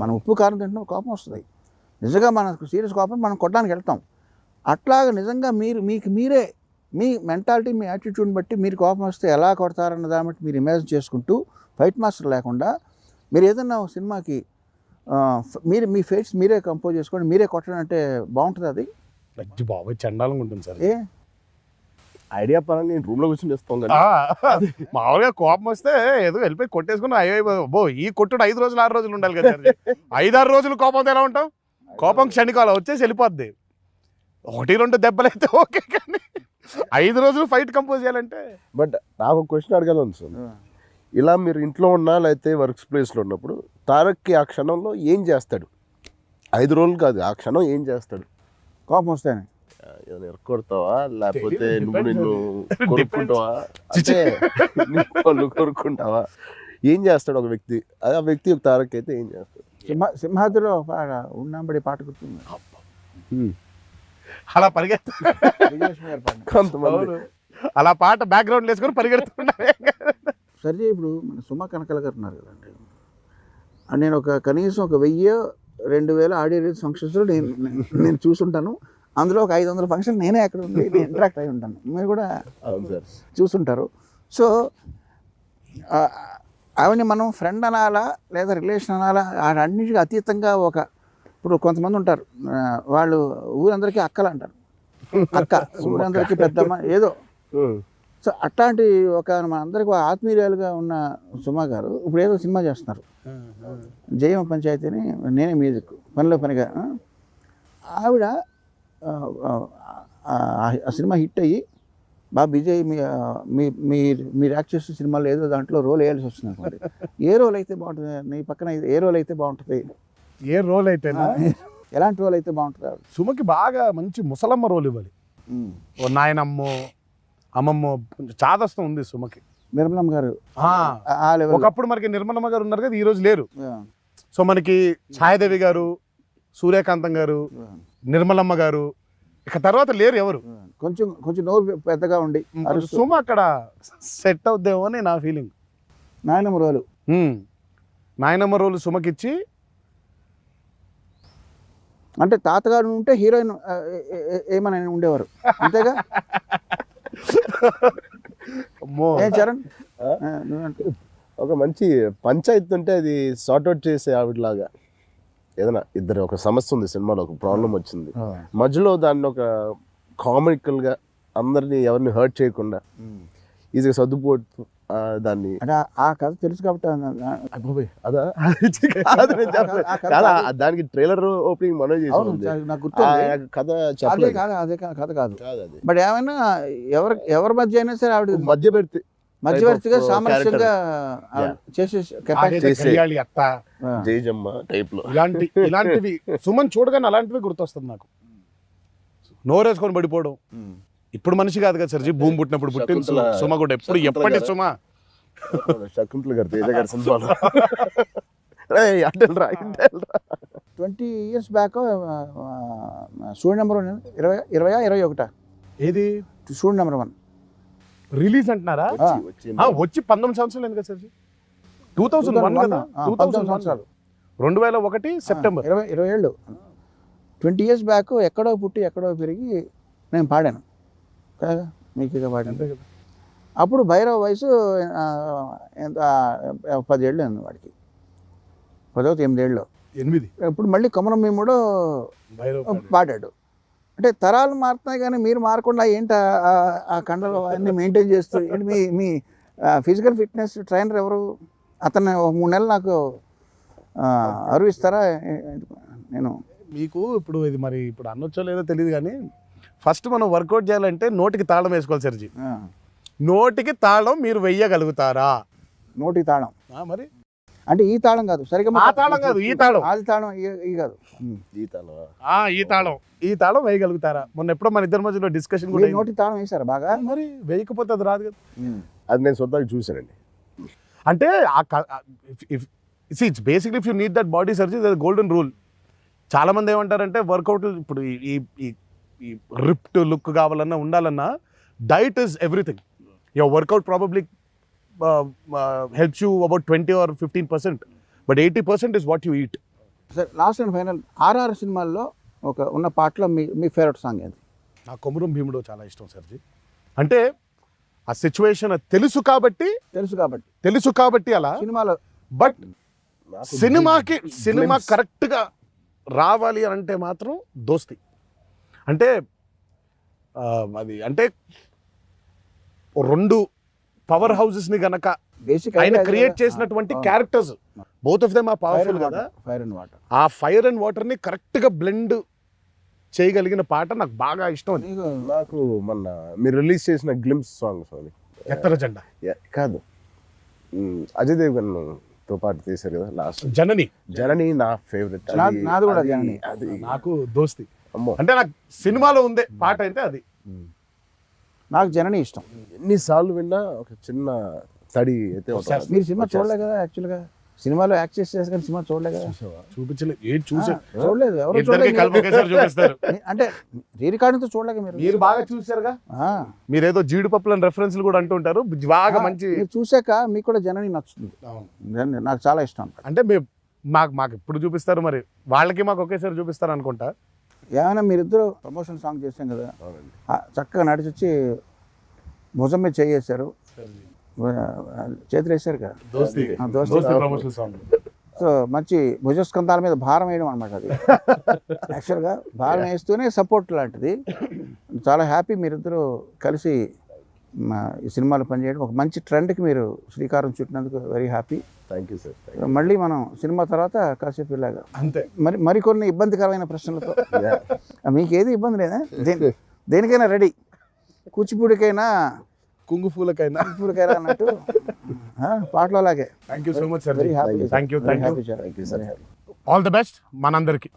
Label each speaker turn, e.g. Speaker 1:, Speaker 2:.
Speaker 1: మనం ఉప్పు కారం తింటున్నాం కోపం వస్తుంది. నిజంగా మనకు సీరియస్ కోపం మనం కొట్టడానికి వెళ్తాం. అట్లాగా నిజంగా మీరే మీ మెంటాలిటీ, మీ యాటిట్యూడ్ని బట్టి మీరు కోపం వస్తే ఎలా కొడతారన్న దాన్ని బట్టి మీరు ఇమాజిన్ చేసుకుంటూ ఫైట్ మాస్టర్ లేకుండా మీరు ఏదన్నా ఒక సినిమాకి మీరు మీ ఫేట్స్ మీరే కంపోజ్ చేసుకోండి, మీరే కొట్టడం అంటే బాగుంటుంది. అది
Speaker 2: బాబాయ్ చండాలంగా ఉంటుంది సార్.
Speaker 1: ఏ
Speaker 3: ఐడియా పరంగా నేను రూమ్లో కూర్చొని చేస్తాం కదా.
Speaker 2: మామూలుగా కోపం వస్తే ఏదో వెళ్ళిపోయి కొట్టేసుకుని అయ్యో ఈ కొట్టుడు 5 రోజులు 6 రోజులు ఉండాలి కదా. 5-6 రోజులు కోపంతో ఎలా ఉంటాం? కోపం క్షణికాలం వచ్చేసి వెళ్ళిపోద్ది. 1-2 దెబ్బలు అయితే ఓకే, కానీ 5 రోజులు ఫైట్ కంపోజ్ చేయాలంటే.
Speaker 3: బట్ నాకు ఒక క్వశ్చన్ అడగాలని సార్, ఇలా మీరు ఇంట్లో ఉన్నా లేకపోతే వర్క్ ప్లేస్లో ఉన్నప్పుడు తారక్కి ఆ క్షణంలో ఏం చేస్తాడు? 5 రోజులు కాదు, ఆ క్షణం ఏం చేస్తాడు?
Speaker 1: కోపం వస్తాయని
Speaker 3: ఎరకొడతావా లేకపోతే నువ్వు నిన్ను కొరుక్కుంటావా, అంటే వాళ్ళు కొరుక్కుంటావా, ఏం చేస్తాడు ఒక వ్యక్తి? అదే ఆ వ్యక్తి ఒక తారక్ అయితే ఏం చేస్తాడు?
Speaker 1: సింహాద్రిలో ఉన్నంబడి పాట గుర్తుంది,
Speaker 2: అలా పరిగెత్తా
Speaker 3: కొంతమంది
Speaker 2: అలా పాట బ్యాక్గ్రౌండ్ వేసుకొని పరిగెడుతున్నారు.
Speaker 1: సరే ఇప్పుడు మన సుమ కనకల గారు ఉన్నారు కదండి, నేను కనీసం 1000-2000 ఆడియో రిలీజ్ ఫంక్షన్స్లో నేను చూసుంటాను. అందులో 500 ఫంక్షన్ నేనే అక్కడ ఉండి నేను ఇంటరాక్ట్ అయి ఉంటాను. మీరు కూడా చూసుంటారు. సో అవన్నీ మనం ఫ్రెండ్ అనాలా లేదా రిలేషన్ అనాలా, అన్నిటికీ అతీతంగా ఇప్పుడు కొంతమంది ఉంటారు, వాళ్ళు ఊరందరికీ అక్కలు అంటారు, అక్క ఊరందరికీ పెద్దమ్మ ఏదో. సో అట్లాంటి మనందరికీ ఆత్మీయురాలుగా ఉన్న సుమ గారు ఇప్పుడు ఏదో సినిమా చేస్తున్నారు, జయమ పంచాయతీని, నేనే మ్యూజిక్ పనిలో పనిగా. ఆవిడ ఆ సినిమా హిట్ అయ్యి బాగా బిజీ అయ్యి మీరు యాక్ట్ చేసిన సినిమాలో ఏదో దాంట్లో రోల్ వేయాల్సి వస్తుంది అనుకోండి. ఏ రోల్ అయితే బాగుంటుంది? నీ పక్కన ఏ రోల్ అయితే బాగుంటుంది?
Speaker 2: ఏ రోల్ అయితే
Speaker 1: ఎలాంటి రోల్ అయితే బాగుంటుంది?
Speaker 2: సుమకి బాగా మంచి ముసలమ్మ రోల్ ఇవ్వాలి. ఓ నాయనమ్మో అమ్మమ్మో కొంచెం చాదస్తం ఉంది సుమకి.
Speaker 1: నిర్మలమ్మ గారు
Speaker 2: ఒకప్పుడు మనకి నిర్మలమ్మ గారు ఉన్నారు కదా, ఈ రోజు లేరు. సో మనకి ఛాయాదేవి గారు, సూర్యకాంతం గారు, నిర్మలమ్మ గారు, ఇక తర్వాత లేరు ఎవరు.
Speaker 1: కొంచెం నోరు పెద్దగా ఉండి
Speaker 2: సుమ అక్కడ సెట్ అవుద్దేమో అని నా ఫీలింగ్. నాయనమ్మ రోలు సుమకిచ్చి,
Speaker 1: అంటే తాతగారు ఉంటే హీరోయిన్ ఏమని ఉండేవారు అంతేగా. చరణ్
Speaker 3: ఒక మంచి పంచాయతీ ఉంటే అది సార్ట్అవుట్ చేసే ఆవిడలాగా, ఏదైనా ఇద్దరు ఒక సమస్య ఉంది సినిమాలో, ఒక ప్రాబ్లం వచ్చింది, మధ్యలో దాన్ని ఒక కామికల్గా అందరినీ ఎవరిని హర్ట్ చేయకుండా ఈజీగా సర్దుపోటు దాన్ని.
Speaker 1: ఆ కథ తెలుసు కాబట్టి
Speaker 3: అదా దానికి ట్రైలర్ ఓపెనింగ్ మనం చేసాం, కథ
Speaker 1: చెప్పలేదు. అదే కథ కాదు, బట్ ఏమైనా ఎవరి మధ్య అయినా సరే ఆవిడ మధ్యవర్తిగా సామరస్యంగా చేసే
Speaker 3: జయజమ్మ టైప్ లో
Speaker 2: ఇలాంటివి సుమన్ చూడగానే అలాంటివి గుర్తొస్తుంది నాకు. నోరేసుకొని పడిపోవడం. ఇప్పుడు మనిషి కాదు కదా సర్జీ, భూమి పుట్టినప్పుడు పుట్టింది సుమ కూడా. ఎప్పుడు ఎప్పటి సుమ
Speaker 3: శకుంతల గారు, తేజ గారి సినిమాలో
Speaker 1: 20 years బ్యాక్ స్టూడెంట్ నెంబర్ 20-21
Speaker 2: ఏది
Speaker 1: స్టూడెంట్ నెంబర్ 1
Speaker 2: రిలీజ్ అంటున్నారా? వచ్చి 19 సంవత్సరాలు ఎందుకు సార్? 2001 కదా, 2000 సంవత్సరాలు, 2001 సెప్టెంబర్
Speaker 1: 20 ఏళ్ళు. 20 years బ్యాక్ ఎక్కడో పుట్టి ఎక్కడో పెరిగి నేను పాడాను కదా, మీకు పాడాను. అప్పుడు భైరవ వయసు ఎంత 10 ఏళ్ళు ఉంది వాడికి, 8 ఏళ్ళు. ఇప్పుడు మళ్ళీ కొమరం భీముడు పాడాడు. అంటే తరాలు మారుతున్నాయి కానీ మీరు మారకుండా ఏంటి ఆ కండలు అన్నీ మెయింటైన్ చేస్తూ ఏంటి? మీ ఫిజికల్ ఫిట్నెస్ ట్రైనర్ ఎవరు? అతను 3 నెలలు నాకు అరువిస్తారా? నేను
Speaker 2: మీకు ఇప్పుడు ఇది మరి ఇప్పుడు అనొచ్చో లేదో తెలియదు కానీ ఫస్ట్ మనం వర్కౌట్ చేయాలంటే నోటికి తాళం వేసుకోవాలి సర్జీ. నోటికి తాళం మీరు వెయ్యగలుగుతారా?
Speaker 1: నోటికి తాళం
Speaker 2: మరి
Speaker 1: అంటే ఈ తాళం కాదు, సరిగ్గా
Speaker 2: ఆ తాళం కాదు, ఈ తాళం,
Speaker 1: ఆది తాళం ఈ కాదు,
Speaker 2: ఈ తాళం వేయగలుగుతారా? మొన్న ఎప్పుడో మన ఇద్దరి మధ్యలో డిస్కషన్ కూడా.
Speaker 1: నోటి తాళం వేసారా బాగా?
Speaker 2: మరి వేయకపోతే అది రాదు కదా.
Speaker 3: అది నేను స్వతహాగా చూసానండి.
Speaker 2: అంటే it's basically if you need that body surgery that golden rule. చాలా మంది ఏమంటారంటే వర్కౌట్ ఇప్పుడు ఈ రిప్డ్ లుక్ కావాలన్నా ఉండాలన్నా diet is everything. Your workout probably helps you about 20 or 15%, but 80% is what you eat.
Speaker 1: Sir last and final RR సినిమాల్లో ఉన్న పాటలో మీ ఫేవరెట్ సాంగ్ ఏంటి?
Speaker 2: నా కొమురం భీముడు చాలా ఇష్టం సర్జీ. అంటే ఆ సిచ్యువేషన్ తెలుసు కాబట్టి అలా
Speaker 1: సినిమాలో
Speaker 2: బట్ సినిమా కరెక్ట్గా రావాలి అని అంటే మాత్రం దోస్తి. అంటే అది అంటే 2 పవర్ హౌసెస్ని గనక ఆయన క్రియేట్ చేసినటువంటి క్యారెక్టర్స్ బోత్ ఆఫ్ దెమ్ ఆ పవర్ఫుల్ కదా.
Speaker 1: ఫైర్ అండ్ వాటర్,
Speaker 2: ఆ ఫైర్ అండ్ వాటర్ని కరెక్ట్గా బ్లెండ్ చేయగలిగిన పాట నాకు బాగా ఇష్టం.
Speaker 3: నాకు మొన్న మీరు రిలీజ్ చేసిన గ్లిమ్స్ సాంగ్స్ అని
Speaker 2: ఎత్తర జెండా
Speaker 3: కాదు, అజయ్ దేవగన్ తో పాటు తీశారు కదా లాస్ట్
Speaker 2: జనని
Speaker 3: నా ఫేవరెట్.
Speaker 1: నాది కూడా జనని.
Speaker 3: అది
Speaker 2: నాకు దోస్తి.
Speaker 3: అమ్మో,
Speaker 2: అంటే నాకు సినిమాలో ఉందే పాట అయితే అది.
Speaker 1: నాకు జనని ఇష్టం.
Speaker 3: ఎన్నిసార్లు విన్నా ఒక చిన్న తడి అయితే
Speaker 1: మీరు సినిమా చూడలే కదా, యాక్చువల్గా సినిమాలో యాక్ట్ చేసేసి కానీ సినిమా చూడలే కదా.
Speaker 2: చూపించలేదు, ఏం
Speaker 1: చూడలేదు, ఎవరు
Speaker 2: చూపిస్తారు.
Speaker 1: అంటే రీ రికార్డింగ్తో చూడలేక
Speaker 2: మీరు బాగా చూసారుగా. మీరేదో జీడిపప్పులని రెఫరెన్స్లు కూడా అంటుంటారు బాగా మంచి.
Speaker 1: మీరు చూసాక మీకు కూడా జనని నచ్చుతుంది. నాకు చాలా ఇష్టం.
Speaker 2: అంటే మాకు ఎప్పుడు చూపిస్తారు మరి, వాళ్ళకి మాకు ఒకేసారి చూపిస్తారు అనుకుంటా.
Speaker 1: ఏమైనా మీరిద్దరు ప్రమోషన్ సాంగ్ చేసాం కదా, చక్కగా నడిచి వచ్చి భుజం మీద చేయేశారు, చేతులు వేసారు కదా, సో మంచి భుజస్కంధాల మీద భారం వేయడం అనమాట అది. యాక్చువల్గా భారం వేస్తూనే సపోర్ట్ లాంటిది. చాలా హ్యాపీ మీరిద్దరూ కలిసి ఈ సినిమాలో పనిచేయడం. ఒక మంచి ట్రెండ్కి మీరు శ్రీకారం చుట్టినందుకు very happy.
Speaker 3: Thank you sir.
Speaker 1: మళ్ళీ మనం సినిమా తర్వాత కాసేపు ఇలాగా
Speaker 2: అంతే
Speaker 1: మరికొన్ని ఇబ్బందికరమైన ప్రశ్నలతో. మీకు ఏది ఇబ్బంది లేదా? దేనికైనా రెడీ, కూచిపూడికైనా
Speaker 2: కుంగుఫూలకైనా
Speaker 1: అన్నట్టు పాటలో అలాగే.
Speaker 2: Thank you so much sir.
Speaker 1: Very happy.
Speaker 2: Thank you. All the best మనందరికి.